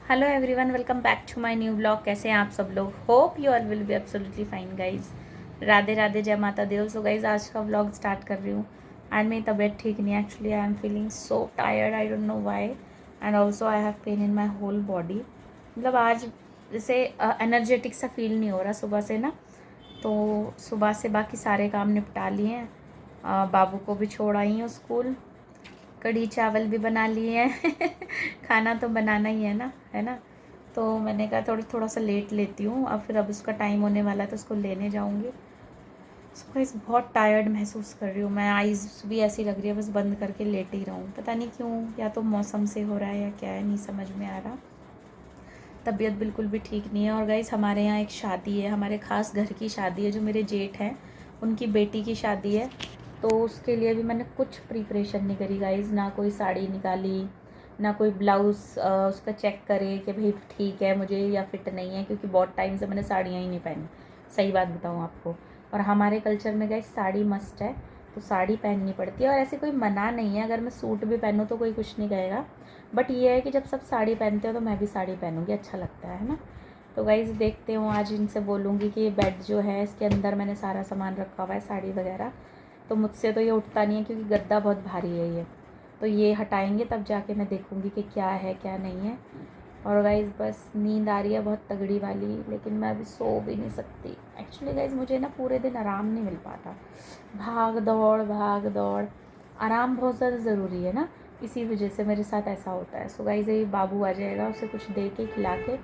Hello everyone, welcome back to my new blog. कैसे हैं आप सब लोग? Hope you all will be absolutely fine guys. Radhe Radhe, जय माता देव। सो गाइज आज का ब्लॉग स्टार्ट कर रही हूँ। एंड मेरी तबीयत ठीक नहीं है। Actually I am feeling so tired, I don't know why. And also I have pain in my whole body. मतलब आज जैसे एनर्जेटिक सा फील नहीं हो रहा सुबह से ना। तो सुबह से बाकी सारे काम निपटा लिए हैं। बाबू को भी छोड़ आई हूँ स्कूल। कढ़ी चावल भी बना लिए हैं खाना तो बनाना ही है ना। तो मैंने कहा थोड़ा सा लेट लेती हूँ। अब उसका टाइम होने वाला है तो उसको लेने जाऊँगी। सो गाइस बहुत टायर्ड महसूस कर रही हूँ मैं। आइज़ भी ऐसी लग रही है बस बंद करके लेट ही रहूँ। पता नहीं क्यों, या तो मौसम से हो रहा है या क्या है, नहीं समझ में आ रहा। तबीयत बिल्कुल भी ठीक नहीं है। और गाइस हमारे यहाँ एक शादी है, हमारे ख़ास घर की शादी है। जो मेरे जेठ हैं उनकी बेटी की शादी है। तो उसके लिए भी मैंने कुछ प्रिपरेशन नहीं करी गाइस। ना कोई साड़ी निकाली, ना कोई ब्लाउज़ उसका चेक करे कि भाई ठीक है मुझे या फिट नहीं है, क्योंकि बहुत टाइम से मैंने साड़ियाँ ही नहीं पहनी। सही बात बताऊँ आपको। और हमारे कल्चर में गाइस साड़ी मस्ट है, तो साड़ी पहननी पड़ती है। और ऐसे कोई मना नहीं है, अगर मैं सूट भी पहनूँ तो कोई कुछ नहीं कहेगा। बट ये है कि जब सब साड़ी पहनते हो तो मैं भी साड़ी पहनूँगी, अच्छा लगता है ना। तो गाइज़ देखते हो, आज इनसे बोलूँगी कि ये बेड जो है इसके अंदर मैंने सारा सामान रखा हुआ है, साड़ी वगैरह। तो मुझसे तो ये उठता नहीं है क्योंकि गद्दा बहुत भारी है ये। तो ये हटाएंगे तब जाके मैं देखूँगी कि क्या है क्या नहीं है। और गाइज़ बस नींद आ रही है बहुत तगड़ी वाली, लेकिन मैं अभी सो भी नहीं सकती। एक्चुअली गाइज़ मुझे ना पूरे दिन आराम नहीं मिल पाता। भाग दौड़। आराम बहुत ज़्यादा ज़रूरी है ना, इसी वजह से मेरे साथ ऐसा होता है। सो गाइज़ ये बाबू आ जाएगा, उसे कुछ दे के खिला के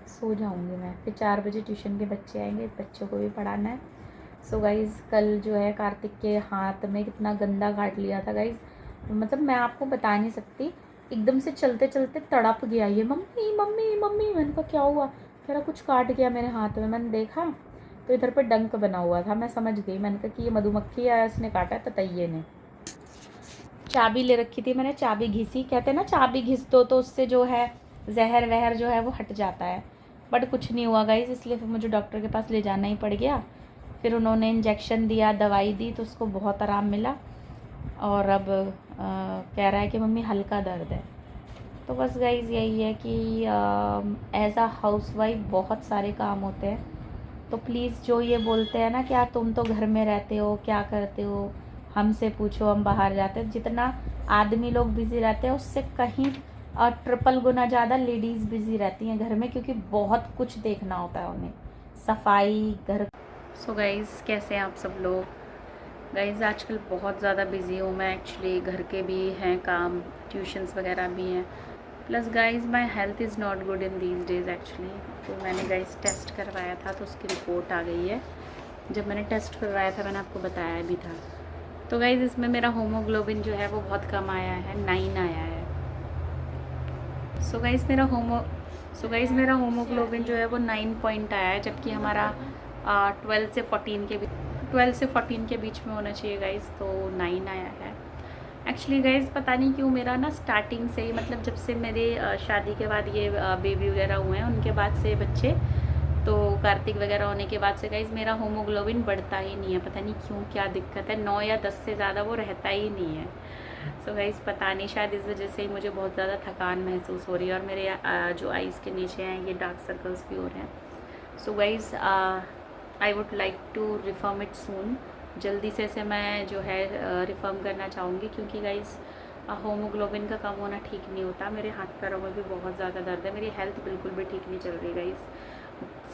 सो जाऊँगी मैं। फिर 4 बजे ट्यूशन के बच्चे आएंगे, बच्चों को भी पढ़ाना है। सो गाइज़ कल जो है कार्तिक के हाथ में कितना गंदा काट लिया था गाइज़। मतलब मैं आपको बता नहीं सकती। एकदम से चलते चलते तड़प गया ये, मम्मी मम्मी मम्मी। मैंने कहा क्या हुआ? कह रहा कुछ काट गया मेरे हाथ में। मैंने देखा तो इधर पे डंक बना हुआ था। मैं समझ गई, मैंने कहा कि ये मधुमक्खी है, इसने काटा है, ततैये ने। चाबी ले रखी थी मैंने, चाबी घिसी। कहते हैं ना चाबी घिस दो तो उससे जो है जहर वहर जो है वो हट जाता है। बट कुछ नहीं हुआ गाइज, इसलिए फिर मुझे डॉक्टर के पास ले जाना ही पड़ गया। फिर उन्होंने इंजेक्शन दिया, दवाई दी, तो उसको बहुत आराम मिला। और अब कह रहा है कि मम्मी हल्का दर्द है। तो बस गाइज यही है कि एज अ हाउस वाइफ बहुत सारे काम होते हैं। तो प्लीज़ जो ये बोलते हैं ना कि यार तुम तो घर में रहते हो, क्या करते हो, हमसे पूछो, हम बाहर जाते हैं। जितना आदमी लोग बिज़ी रहते हैं उससे कहीं ट्रिपल गुना ज़्यादा लेडीज़ बिज़ी रहती हैं घर में, क्योंकि बहुत कुछ देखना होता है उन्हें, सफाई घर। सो गाइज़ कैसे हैं आप सब लोग? गाइज़ आजकल बहुत ज़्यादा बिज़ी हूँ मैं। एक्चुअली घर के भी हैं काम, ट्यूशन्स वगैरह भी हैं। Plus guys my health is not good in these days actually. तो मैंने गाइज टेस्ट करवाया था तो उसकी रिपोर्ट आ गई है। जब मैंने टेस्ट करवाया था मैंने आपको बताया भी था। तो गाइज इसमें मेरा होमोग्लोबिन जो है वो बहुत कम आया है, 9 आया है। सो गाइज मेरा होमोग्लोबिन जो है वो 9 पॉइंट आया है, जबकि हमारा 12 से 14 के बीच में होना चाहिए गाइज। तो 9 आया है। एक्चुअली गाइज पता नहीं क्यों मेरा ना स्टार्टिंग से ही, मतलब जब से मेरे शादी के बाद ये बेबी वगैरह हुए हैं उनके बाद से बच्चे, तो कार्तिक वगैरह होने के बाद से गाइज मेरा होमोग्लोबिन बढ़ता ही नहीं है। पता नहीं क्यों, क्या दिक्कत है, 9 या 10 से ज़्यादा वो रहता ही नहीं है। सो गाइज पता नहीं, शायद इस वजह से ही मुझे बहुत ज़्यादा थकान महसूस हो रही है। और मेरे जो आइज़ के नीचे हैं ये डार्क सर्कल्स भी हो रहे हैं। So guys I would like to reform it soon. जल्दी से मैं जो है रिफॉर्म करना चाहूँगी, क्योंकि गाइज होमोग्लोबिन का कम होना ठीक नहीं होता। मेरे हाथ पैरों में भी बहुत ज़्यादा दर्द है, मेरी हेल्थ बिल्कुल भी ठीक नहीं चल रही गाइज।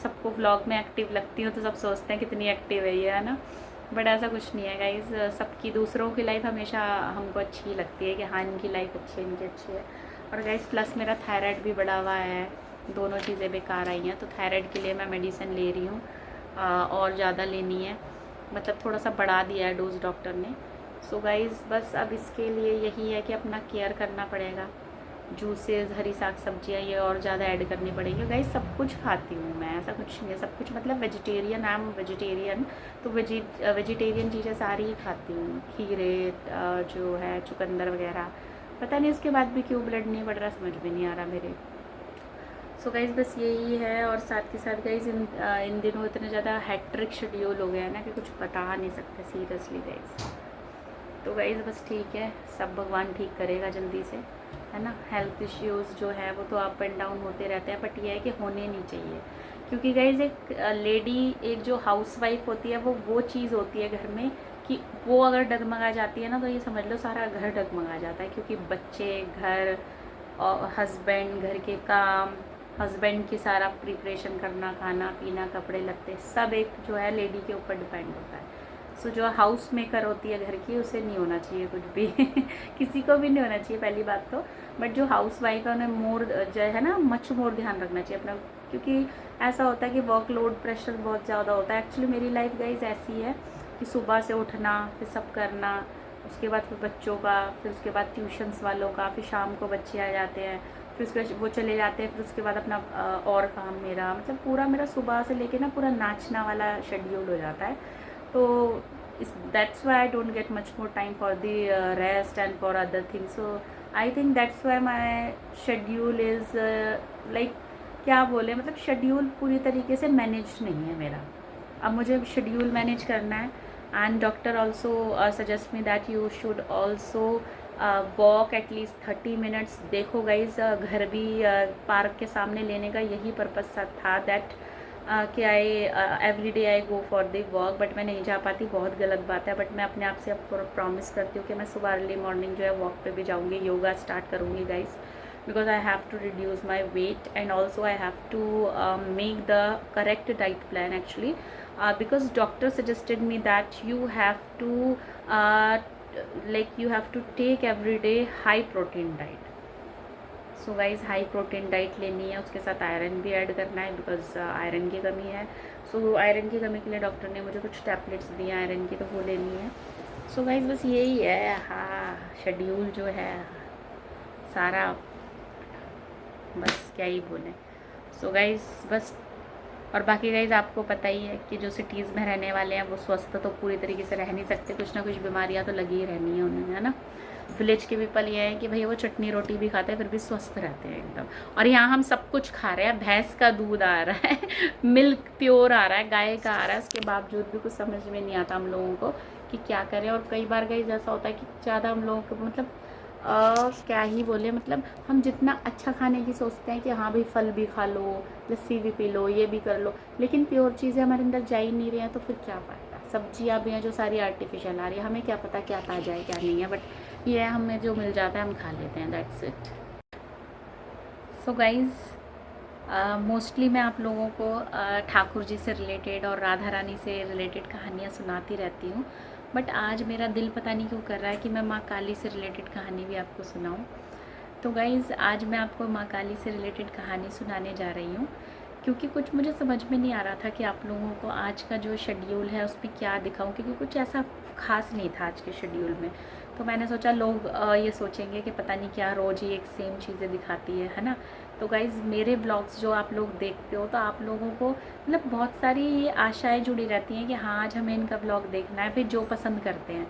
सबको व्लॉग में एक्टिव लगती हूँ तो सब सोचते हैं कितनी एक्टिव है ये, है ना। बट ऐसा कुछ नहीं है गाइज। सबकी दूसरों की लाइफ हमेशा हमको अच्छी लगती है कि हाँ इनकी लाइफ अच्छी है, इनकी अच्छी है। और गाइज प्लस मेरा थायराइड भी बढ़ा हुआ है, दोनों चीज़ें बेकार आई हैं। तो थायराइड के लिए मैं मेडिसिन ले रही हूँ, और ज़्यादा लेनी है, मतलब थोड़ा सा बढ़ा दिया है डोज डॉक्टर ने। सो गाइज़ बस अब इसके लिए यही है कि अपना केयर करना पड़ेगा। जूसेस, हरी साग सब्जियाँ ये और ज़्यादा ऐड करनी पड़ेगी। गाइज़ सब कुछ खाती हूँ मैं, ऐसा कुछ नहीं है, सब कुछ मतलब वेजिटेरियन, आई एम वेजिटेरियन। तो वेजिटेरियन चीज़ें सारी ही खाती हूँ। खीरे जो है, चुकंदर वगैरह। पता नहीं उसके बाद भी क्यों ब्लड नहीं बढ़ रहा, समझ में नहीं आ रहा मेरे। सो गाइज़ बस यही है। और साथ के साथ गाइज़ इन दिनों इतने ज़्यादा हैट्रिक शेड्यूल हो गया है ना कि कुछ बता नहीं सकते सीरियसली गाइज़। तो गाइज़ बस ठीक है, सब भगवान ठीक करेगा जल्दी से। है ना। हेल्थ इश्यूज़ जो है वो तो अप एंड डाउन होते रहते हैं, बट ये है कि होने नहीं चाहिए, क्योंकि गाइज एक लेडी, एक जो हाउस वाइफ होती है वो चीज़ होती है घर में कि वो अगर डगमगा जाती है ना तो ये समझ लो सारा घर डगमगा जाता है, क्योंकि बच्चे, घर और हस्बैंड, घर के काम, हस्बैंड की सारा प्रिपरेशन करना, खाना पीना, कपड़े लत्ते, सब एक जो है लेडी के ऊपर डिपेंड होता है। सो जो हाउस मेकर होती है घर की, उसे नहीं होना चाहिए कुछ भी किसी को भी नहीं होना चाहिए पहली बात तो। बट जो हाउस वाइफ है उन्हें मोर जो है ना मच मोर ध्यान रखना चाहिए अपना, क्योंकि ऐसा होता है कि वर्कलोड प्रेशर बहुत ज़्यादा होता है। एक्चुअली मेरी लाइफ गाइज ऐसी है कि सुबह से उठना, फिर सब करना, उसके बाद फिर बच्चों का, फिर उसके बाद ट्यूशन्स वालों का, फिर शाम को बच्चे आ जाते हैं, फिर उसके वो चले जाते हैं, फिर उसके बाद अपना और काम मेरा, मतलब पूरा मेरा सुबह से लेके ना पूरा नाचना वाला शेड्यूल हो जाता है। तो that's why I don't get much more time for the rest and for other things. So I think that's why my schedule is like क्या बोले, मतलब शेड्यूल पूरी तरीके से मैनेज नहीं है मेरा। अब मुझे शेड्यूल मैनेज करना है, and doctor also suggest me that you should also walk at least 30 minutes. देखो गाइज घर भी पार्क के सामने लेने का यही पर्पज़ था दैट कि I every day I go for the walk, but मैं नहीं जा पाती, बहुत गलत बात है। बट मैं अपने आप से अब प्रॉमिस करती हूँ कि मैं सुबह अर्ली मॉर्निंग जो है वॉक पे भी जाऊँगी, योगा स्टार्ट करूँगी guys, because I have to reduce my weight, and also I have to make the correct diet plan actually, because doctor suggested me that you have to uh, you have to take every day high protein diet. So guys high protein diet लेनी है, उसके साथ iron भी add करना है because iron की कमी है। सो आयरन की कमी के लिए डॉक्टर ने मुझे कुछ टैबलेट्स दी हैं आयरन की, तो वो लेनी है। सो गाइज बस यही है, हाँ शेड्यूल जो है सारा, बस क्या ही बोलें। सो गाइज बस, और बाकी गाइज आपको पता ही है कि जो सिटीज़ में रहने वाले हैं वो स्वस्थ तो पूरी तरीके से रह नहीं सकते, कुछ ना कुछ बीमारियां तो लगी ही रहनी है उन्हें, है ना। विलेज के पीपल ये है कि भाई वो चटनी रोटी भी खाते हैं फिर भी स्वस्थ रहते हैं एकदम, और यहाँ हम सब कुछ खा रहे हैं, भैंस का दूध आ रहा है मिल्क प्योर आ रहा है, गाय का आ रहा है, उसके बावजूद भी कुछ समझ में नहीं आता हम लोगों को कि क्या करें। और कई बार गाइज ऐसा होता है कि ज़्यादा हम लोगों को मतलब क्या ही बोले, मतलब हम जितना अच्छा खाने की सोचते हैं कि हाँ भाई फल भी खा लो, लस्सी भी पी लो, ये भी कर लो, लेकिन प्योर चीज़ें हमारे अंदर जा ही नहीं रही हैं, तो फिर क्या फ़ायदा। सब्जियाँ भी हैं जो सारी आर्टिफिशियल आ रही है, हमें क्या पता क्या ताजा है क्या नहीं है, बट ये है हमें जो मिल जाता है हम खा लेते हैं, that's it. So guys mostly मैं आप लोगों को ठाकुर जी से रिलेटेड और राधा रानी से रिलेटेड कहानियाँ सुनाती रहती हूँ, बट आज मेरा दिल पता नहीं क्यों कर रहा है कि मैं माँ काली से रिलेटेड कहानी भी आपको सुनाऊँ। तो गाइज़ आज मैं आपको माँ काली से रिलेटेड कहानी सुनाने जा रही हूँ, क्योंकि कुछ मुझे समझ में नहीं आ रहा था कि आप लोगों को आज का जो शेड्यूल है उसमें क्या दिखाऊँ, क्योंकि कुछ ऐसा खास नहीं था आज के शेड्यूल में। तो मैंने सोचा लोग ये सोचेंगे कि पता नहीं क्या रोज़ ही एक सेम चीज़ें दिखाती है ना। तो गाइज़ मेरे ब्लॉग्स जो आप लोग देखते हो तो आप लोगों को मतलब बहुत सारी ये आशाएं जुड़ी रहती हैं कि हाँ आज हमें इनका ब्लॉग देखना है, फिर जो पसंद करते हैं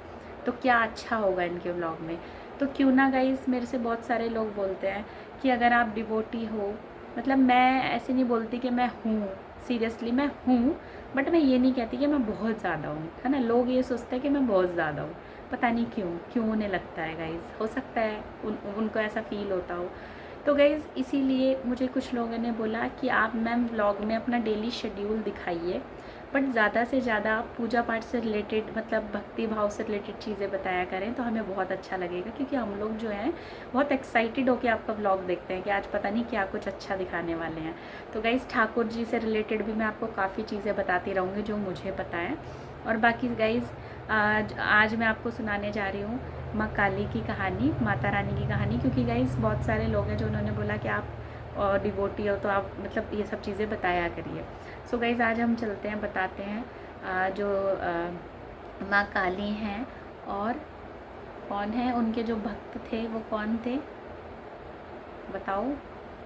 तो क्या अच्छा होगा इनके ब्लॉग में। तो क्यों ना गाइज़, मेरे से बहुत सारे लोग बोलते हैं कि अगर आप डिवोटी हो, मतलब मैं ऐसे नहीं बोलती कि मैं हूँ, सीरियसली मैं हूँ, बट मैं ये नहीं कहती कि मैं बहुत ज़्यादा हूँ, है ना। लोग ये सोचते हैं कि मैं बहुत ज़्यादा हूँ, पता नहीं क्यों उन्हें लगता है गाइज़, हो सकता है उनको ऐसा फील होता हो। तो गाइज़ इसीलिए मुझे कुछ लोगों ने बोला कि आप मैम व्लॉग में अपना डेली शेड्यूल दिखाइए, बट ज़्यादा से ज़्यादा आप पूजा पाठ से रिलेटेड, मतलब भक्ति भाव से रिलेटेड चीज़ें बताया करें तो हमें बहुत अच्छा लगेगा, क्योंकि हम लोग जो हैं बहुत एक्साइटेड होकर आपका व्लॉग देखते हैं कि आज पता नहीं क्या कुछ अच्छा दिखाने वाले हैं। तो गाइज़ ठाकुर जी से रिलेटेड भी मैं आपको काफ़ी चीज़ें बताती रहूँगी जो मुझे पता है। और बाकी गाइज़ आज मैं आपको सुनाने जा रही हूँ माँ काली की कहानी, माता रानी की कहानी, क्योंकि गाइज़ बहुत सारे लोग हैं जो उन्होंने बोला कि आप डिवोटी हो तो आप मतलब ये सब चीज़ें बताया करिए। सो गाइज़ आज हम चलते हैं, बताते हैं जो माँ काली हैं और कौन है, उनके जो भक्त थे वो कौन थे, बताओ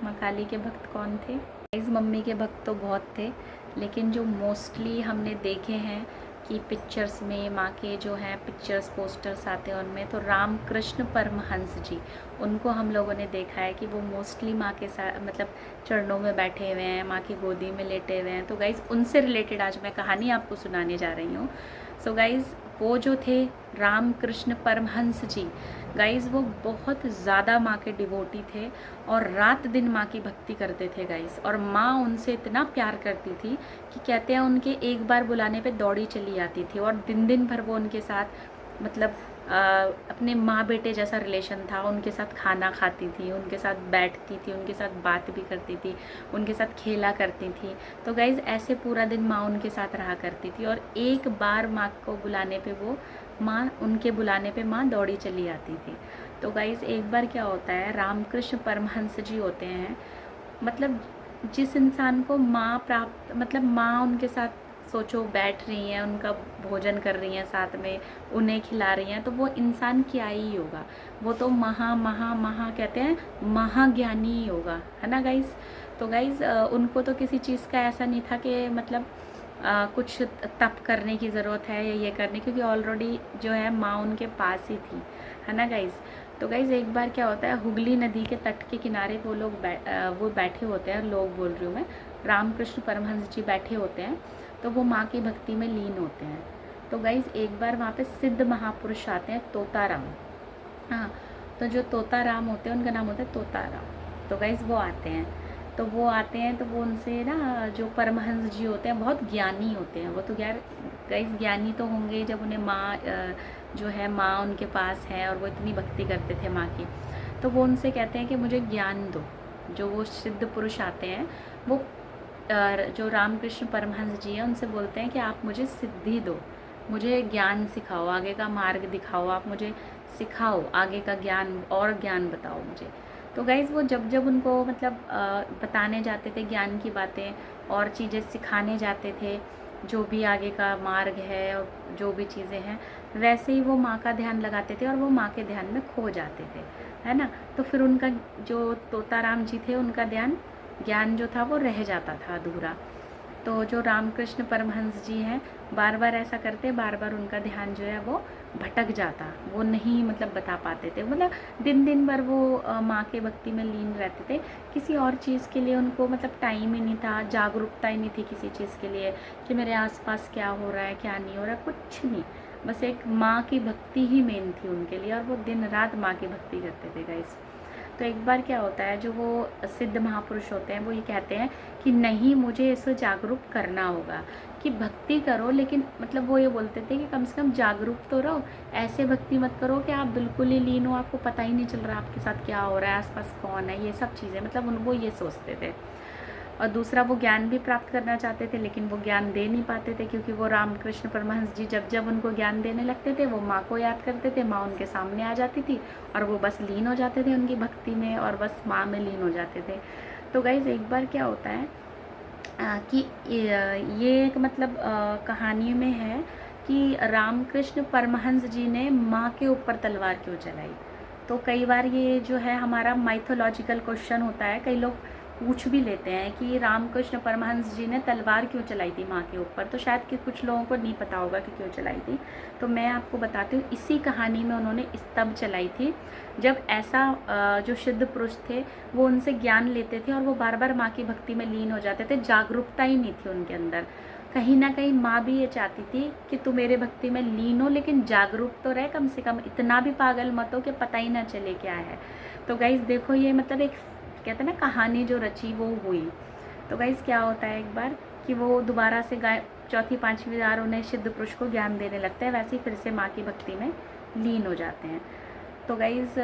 माँ काली के भक्त कौन थे। गाइज़ मम्मी के भक्त तो बहुत थे, लेकिन जो मोस्टली हमने देखे हैं कि पिक्चर्स में माँ के जो हैं पिक्चर्स पोस्टर्स आते हैं उनमें, तो रामकृष्ण परमहंस जी, उनको हम लोगों ने देखा है कि वो मोस्टली माँ के साथ मतलब चरणों में बैठे हुए हैं, माँ की गोदी में लेटे हुए हैं। तो गाइज़ उनसे रिलेटेड आज मैं कहानी आपको सुनाने जा रही हूँ। सो गाइज़ वो जो थे रामकृष्ण परमहंस जी गाइज़, वो बहुत ज़्यादा माँ के डिवोटी थे और रात दिन माँ की भक्ति करते थे गाइज़। और माँ उनसे इतना प्यार करती थी कि कहते हैं उनके एक बार बुलाने पे दौड़ी चली आती थी और दिन दिन भर वो उनके साथ मतलब अपने माँ बेटे जैसा रिलेशन था। उनके साथ खाना खाती थी, उनके साथ बैठती थी, उनके साथ बात भी करती थी, उनके साथ खेला करती थी। तो गाइज़ ऐसे पूरा दिन माँ उनके साथ रहा करती थी और एक बार माँ को बुलाने पे वो माँ उनके बुलाने पे माँ दौड़ी चली आती थी। तो गाइज़ एक बार क्या होता है, रामकृष्ण परमहंस जी होते हैं, मतलब जिस इंसान को माँ प्राप्त, मतलब माँ उनके साथ सोचो बैठ रही हैं, उनका भोजन कर रही हैं, साथ में उन्हें खिला रही हैं, तो वो इंसान क्या ही होगा, वो तो महा कहते हैं महाज्ञानी ही होगा, है ना गाइज़। तो गाइज़ उनको तो किसी चीज़ का ऐसा नहीं था कि मतलब कुछ तप करने की ज़रूरत है या ये करने, क्योंकि ऑलरेडी जो है माँ उनके पास ही थी, है ना गाइज़। तो गाइज़ एक बार क्या होता है, हुगली नदी के तट के किनारे वो लोग वो बैठे होते हैं, लोग बोल रही हूँ मैं, रामकृष्ण परमहंस जी बैठे होते हैं, तो वो माँ की भक्ति में लीन होते हैं। तो गाइज़ एक बार वहाँ पे सिद्ध महापुरुष आते हैं, तोताराम। हाँ, तो जो तोताराम होते हैं उनका नाम होता है तोताराम। तो गाइज़ वो आते हैं, तो वो आते हैं तो वो उनसे ना, जो परमहंस जी होते हैं बहुत ज्ञानी होते हैं, वो तो यार गाइज़ ज्ञानी तो होंगे जब उन्हें माँ जो है माँ उनके पास है और वो इतनी भक्ति करते थे माँ की। तो वो उनसे कहते हैं कि मुझे ज्ञान दो। जो वो सिद्ध पुरुष आते हैं वो जो रामकृष्ण परमहंस जी हैं उनसे बोलते हैं कि आप मुझे सिद्धि दो, मुझे ज्ञान सिखाओ, आगे का मार्ग दिखाओ, आप मुझे सिखाओ आगे का ज्ञान, और ज्ञान बताओ मुझे। तो गाइज़ वो जब जब उनको मतलब बताने जाते थे ज्ञान की बातें और चीज़ें सिखाने जाते थे, जो भी आगे का मार्ग है और जो भी चीज़ें हैं, वैसे ही वो माँ का ध्यान लगाते थे और वो माँ के ध्यान में खो जाते थे, है ना। तो फिर उनका जो तोताराम जी थे उनका ज्ञान जो था वो रह जाता था अधूरा। तो जो रामकृष्ण परमहंस जी हैं बार बार ऐसा करते, बार बार उनका ध्यान जो है वो भटक जाता, वो नहीं मतलब बता पाते थे, मतलब दिन दिन भर वो माँ के भक्ति में लीन रहते थे, किसी और चीज़ के लिए उनको मतलब टाइम ही नहीं था, जागरूकता ही नहीं थी किसी चीज़ के लिए कि मेरे आसपास क्या हो रहा है क्या नहीं हो रहा है, कुछ नहीं, बस एक माँ की भक्ति ही मेन थी उनके लिए और वो दिन रात माँ की भक्ति करते थे गाइस। तो एक बार क्या होता है, जो वो सिद्ध महापुरुष होते हैं वो ये कहते हैं कि नहीं, मुझे इसे जागरूक करना होगा कि भक्ति करो, लेकिन मतलब वो ये बोलते थे कि कम से कम जागरूक तो रहो, ऐसे भक्ति मत करो कि आप बिल्कुल ही लीन हो, आपको पता ही नहीं चल रहा आपके साथ क्या हो रहा है, आसपास कौन है, ये सब चीज़ें मतलब वो ये सोचते थे। और दूसरा वो ज्ञान भी प्राप्त करना चाहते थे, लेकिन वो ज्ञान दे नहीं पाते थे, क्योंकि वो रामकृष्ण परमहंस जी जब जब उनको ज्ञान देने लगते थे वो माँ को याद करते थे, माँ उनके सामने आ जाती थी और वो बस लीन हो जाते थे उनकी भक्ति में और बस माँ में लीन हो जाते थे। तो गाइज़ एक बार क्या होता है कि ये एक मतलब कहानी में है कि रामकृष्ण परमहंस जी ने माँ के ऊपर तलवार क्यों चलाई। तो कई बार ये जो है हमारा माइथोलॉजिकल क्वेश्चन होता है, कई लोग पूछ भी लेते हैं कि रामकृष्ण परमहंस जी ने तलवार क्यों चलाई थी माँ के ऊपर, तो शायद कि कुछ लोगों को नहीं पता होगा कि क्यों चलाई थी। तो मैं आपको बताती हूँ, इसी कहानी में उन्होंने इस तब चलाई थी जब ऐसा जो सिद्ध पुरुष थे वो उनसे ज्ञान लेते थे और वो बार बार माँ की भक्ति में लीन हो जाते थे, जागरूकता ही नहीं थी उनके अंदर। कहीं ना कहीं माँ भी ये चाहती थी कि तू मेरे भक्ति में लीन हो, लेकिन जागरूक तो रहे, कम से कम इतना भी पागल मत हो कि पता ही ना चले क्या है। तो गाइज़ देखो, ये मतलब एक कहते हैं ना कहानी जो रची वो हुई। तो गाइज़ क्या होता है एक बार कि वो दोबारा से चौथी पाँचवीं बार उन्हें सिद्ध पुरुष को ज्ञान देने लगते हैं, वैसे ही फिर से माँ की भक्ति में लीन हो जाते हैं। तो गाइज़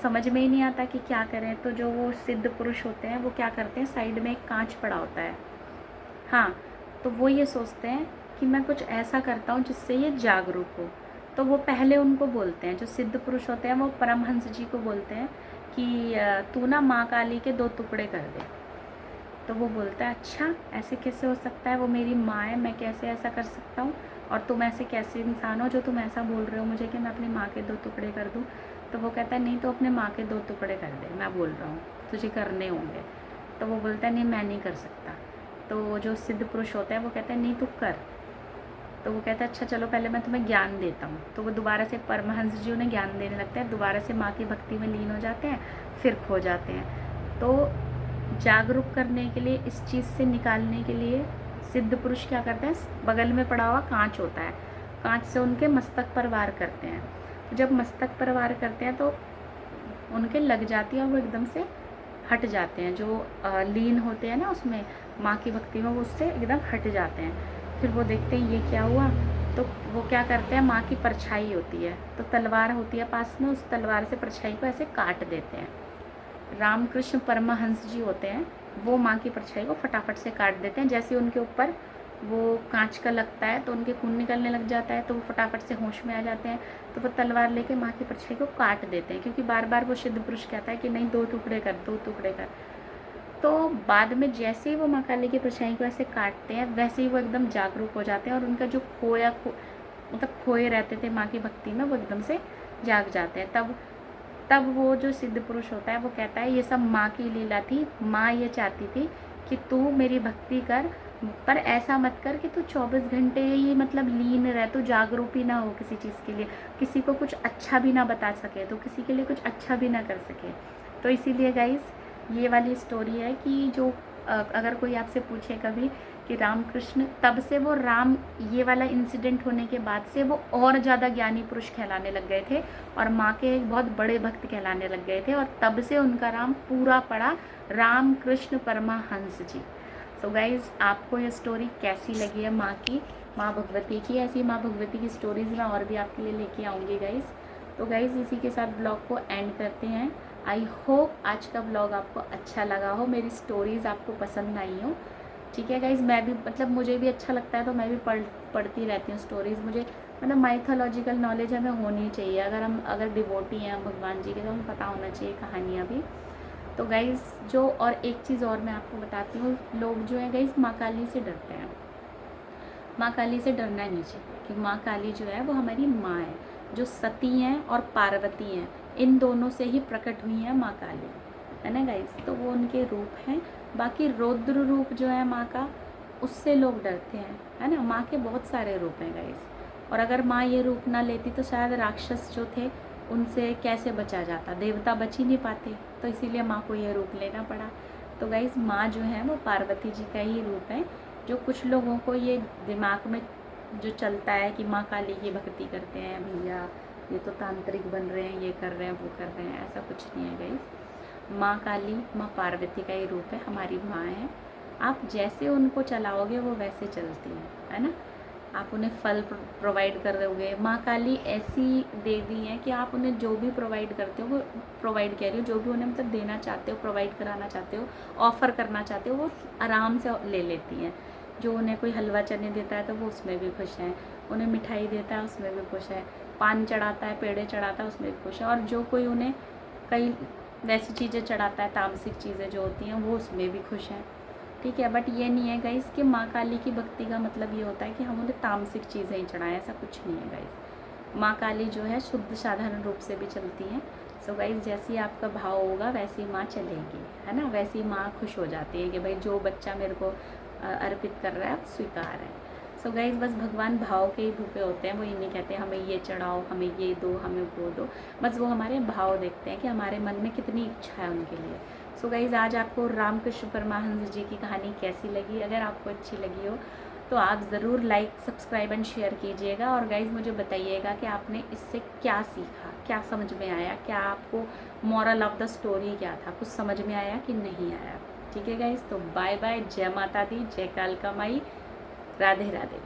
समझ में ही नहीं आता कि क्या करें। तो जो वो सिद्ध पुरुष होते हैं वो क्या करते हैं, साइड में एक कांच पड़ा होता है, हाँ, तो वो ये सोचते हैं कि मैं कुछ ऐसा करता हूँ जिससे ये जागरूक हो। तो वो पहले उनको बोलते हैं, जो सिद्ध पुरुष होते हैं वो परमहंस जी को बोलते हैं कि तू ना माँ काली के 2 टुकड़े कर दे। तो वो बोलता है अच्छा ऐसे कैसे हो सकता है, वो मेरी माँ है, मैं कैसे ऐसा कर सकता हूँ, और तुम ऐसे कैसे इंसान हो जो तुम ऐसा बोल रहे हो मुझे कि मैं अपनी माँ के 2 टुकड़े कर दूँ। तो वो कहता है नहीं, तो अपने माँ के 2 टुकड़े कर दे, मैं बोल रहा हूँ तुझे करने होंगे। तो वो बोलता है नहीं, मैं नहीं कर सकता। तो जो सिद्ध पुरुष होता है वो कहता है नहीं तू कर। तो वो कहता है अच्छा चलो पहले मैं तुम्हें ज्ञान देता हूँ। तो वो दोबारा से परमहंस जी उन्हें ज्ञान देने लगते हैं, दोबारा से माँ की भक्ति में लीन हो जाते हैं, फिर खो जाते हैं। तो जागरूक करने के लिए, इस चीज़ से निकालने के लिए सिद्ध पुरुष क्या करते हैं, बगल में पड़ा हुआ कांच होता है, कांच से उनके मस्तक पर वार करते हैं। तो जब मस्तक पर वार करते हैं तो उनके लग जाती है और वो एकदम से हट जाते हैं। जो लीन होते हैं ना उसमें, माँ की भक्ति में, वो उससे एकदम हट जाते हैं। फिर वो देखते हैं ये क्या हुआ, तो वो क्या करते हैं, माँ की परछाई होती है तो तलवार होती है पास में, उस तलवार से परछाई को ऐसे काट देते हैं। रामकृष्ण परमहंस जी होते हैं, वो माँ की परछाई को फटाफट से काट देते हैं। जैसे उनके ऊपर वो कांच का लगता है तो उनके खून निकलने लग जाता है, तो वो फटाफट से होश में आ जाते हैं। तो वो तलवार लेके माँ की परछाई को काट देते हैं, क्योंकि बार बार वो सिद्ध पुरुष कहता है कि नहीं, 2 टुकड़े कर, 2 टुकड़े कर। तो बाद में जैसे ही वो माँ काली की परछाई को ऐसे काटते हैं, वैसे ही वो एकदम जागरूक हो जाते हैं और उनका जो मतलब खोए रहते थे माँ की भक्ति में, वो एकदम से जाग जाते हैं। तब तब वो जो सिद्ध पुरुष होता है वो कहता है ये सब माँ की लीला थी, माँ ये चाहती थी कि तू मेरी भक्ति कर, पर ऐसा मत कर कि तू 24 घंटे ही मतलब लीन रह, तू जागरूक ही ना हो किसी चीज़ के लिए, किसी को कुछ अच्छा भी ना बता सके, तो किसी के लिए कुछ अच्छा भी ना कर सके। तो इसीलिए गाइस ये वाली स्टोरी है कि जो अगर कोई आपसे पूछे कभी कि रामकृष्ण, तब से वो राम, ये वाला इंसिडेंट होने के बाद से वो और ज़्यादा ज्ञानी पुरुष कहलाने लग गए थे और माँ के एक बहुत बड़े भक्त कहलाने लग गए थे, और तब से उनका नाम पूरा पड़ा रामकृष्ण परमहंस जी। सो गाइज, आपको ये स्टोरी कैसी लगी है माँ भगवती की? ऐसी माँ भगवती की स्टोरीज़ मैं और भी आपके लिए लेके आऊँगी गाइज। तो गाइज इसी के साथ ब्लॉग को एंड करते हैं। आई होप आज का ब्लॉग आपको अच्छा लगा हो, मेरी स्टोरीज़ आपको पसंद आई हो। ठीक है गाइज, मैं भी मतलब मुझे भी अच्छा लगता है तो मैं भी पढ़ती रहती हूँ स्टोरीज़। मुझे मतलब माइथोलॉजिकल नॉलेज हमें होनी चाहिए, अगर डिवोटी हैं हम भगवान जी के, तो हमें पता होना चाहिए कहानियाँ भी। तो गाइज़ जो, और एक चीज़ और मैं आपको बताती हूँ, लोग जो है गाइज़ माँ काली से डरते हैं। माँ काली से डरना नहीं चाहिए, कि माँ काली जो है वो हमारी माँ है, जो सती हैं और पार्वती हैं, इन दोनों से ही प्रकट हुई हैं माँ काली, है ना गाइज़। तो वो उनके रूप हैं। बाकी रौद्र रूप जो है माँ का, उससे लोग डरते हैं, है ना। माँ के बहुत सारे रूप हैं गाइज़, और अगर माँ ये रूप ना लेती तो शायद राक्षस जो थे उनसे कैसे बचा जाता, देवता बच ही नहीं पाते, तो इसीलिए माँ को ये रूप लेना पड़ा। तो गाइज़ माँ जो है वो पार्वती जी का ही रूप है। जो कुछ लोगों को ये दिमाग में जो चलता है कि माँ काली की भक्ति करते हैं भैया, ये तो तांत्रिक बन रहे हैं, ये कर रहे हैं, वो कर रहे हैं, ऐसा कुछ नहीं है गाइस। माँ काली माँ पार्वती का ही रूप है, हमारी माँ है। आप जैसे उनको चलाओगे वो वैसे चलती है ना। आप उन्हें फल प्रोवाइड कर दोगे। माँ काली ऐसी देवी हैं कि आप उन्हें जो भी प्रोवाइड करते हो, वो प्रोवाइड कह रही हो, जो भी उन्हें मतलब देना चाहते हो, प्रोवाइड कराना चाहते हो, ऑफ़र करना चाहते हो, वो आराम से ले लेती हैं। जो उन्हें कोई हलवा चने देता है तो वो उसमें भी खुश हैं, उन्हें मिठाई देता है उसमें भी खुश है, पान चढ़ाता है, पेड़े चढ़ाता है, उसमें भी खुश है, और जो कोई उन्हें कई वैसी चीज़ें चढ़ाता है, तामसिक चीज़ें जो होती हैं, वो उसमें भी खुश हैं। ठीक है, बट ये नहीं है गाइस कि माँ काली की भक्ति का मतलब ये होता है कि हम उन्हें तामसिक चीज़ें ही चढ़ाएं, ऐसा कुछ नहीं है गाइस। माँ काली जो है शुद्ध साधारण रूप से भी चलती हैं। सो गाइस, जैसी आपका भाव होगा वैसी माँ चलेगी, है ना। वैसी माँ खुश हो जाती है कि भाई जो बच्चा मेरे को अर्पित कर रहा है वो स्वीकार है। सो गाइस, बस भगवान भाव के ही भूखे होते हैं, वो ये नहीं कहते हमें ये चढ़ाओ, हमें ये दो, हमें वो दो। बस वो हमारे भाव देखते हैं कि हमारे मन में कितनी इच्छा है उनके लिए। सो गाइस, आज आपको रामकृष्ण परमहंस जी की कहानी कैसी लगी? अगर आपको अच्छी लगी हो तो आप ज़रूर लाइक, सब्सक्राइब एंड शेयर कीजिएगा। और गाइस मुझे बताइएगा कि आपने इससे क्या सीखा, क्या समझ में आया, क्या आपको मॉरल ऑफ द स्टोरी क्या था, कुछ समझ में आया कि नहीं आया। ठीक है गाइस, तो बाय बाय, जय माता दी, जय कालका माई, राधे राधे।